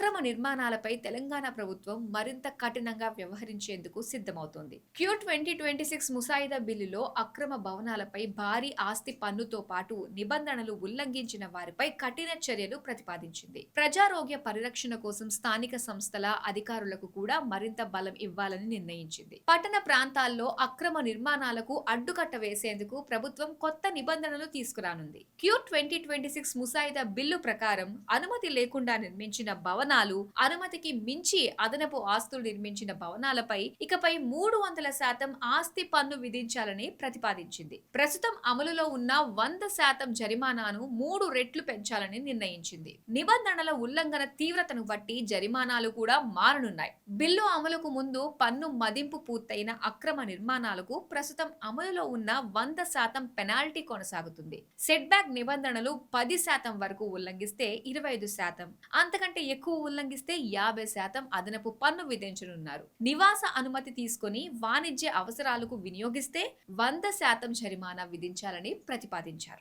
అక్రమ నిర్మాణాలపై తెలంగాణ ప్రభుత్వం మరింత కఠినంగా వ్యవహరించేందుకు సిద్ధమవుతోంది. క్యూ 2026 ముసాయిదా బిల్లులో అక్రమ భవనాలపై భారీ ఆస్తి పన్నుతో పాటు నిబంధనలు ఉల్లంఘించిన వారిపై కఠిన చర్యలు ప్రతిపాదించింది. ప్రజారోగ్య పరిరక్షణ కోసం స్థానిక సంస్థల అధికారులకు కూడా మరింత బలం ఇవ్వాలని నిర్ణయించింది. పట్టణ ప్రాంతాల్లో అక్రమ నిర్మాణాలకు అడ్డుకట్ట వేసేందుకు ప్రభుత్వం కొత్త నిబంధనలు తీసుకురానుంది. క్యూ 2026 ముసాయిదా బిల్లు ప్రకారం అనుమతి లేకుండా నిర్మించిన భవనాలు, అనుమతికి మించి అదనపు ఆస్తులు నిర్మించిన భవనాలపై ఇకపై 300% ఆస్తి పన్ను విధించాలని ప్రతిపాదించింది. ప్రస్తుతం అమలులో ఉన్న 100% జరిమానాను 3 రెట్లు పెంచాలని నిర్ణయించింది. నిబంధనల ఉల్లంఘన తీవ్రతను బట్టి జరిమానాలు కూడా మారనున్నాయి. బిల్లు అమలుకు ముందు పన్ను మదింపు పూర్తయిన అక్రమ నిర్మాణాలకు ప్రస్తుతం అమలులో ఉన్న 100% పెనాల్టీ కొనసాగుతుంది. సెట్ బ్యాక్ నిబంధనలు 10% వరకు ఉల్లంఘిస్తే 25%, అంతకంటే ఎక్కువ ఉల్లంఘిస్తే 50% అదనపు పన్ను విధించనున్నారు. నివాస అనుమతి తీసుకొని వాణిజ్య అవసరాలకు వినియోగిస్తే 100% జరిమానా విధించాలని ప్రతిపాదించారు.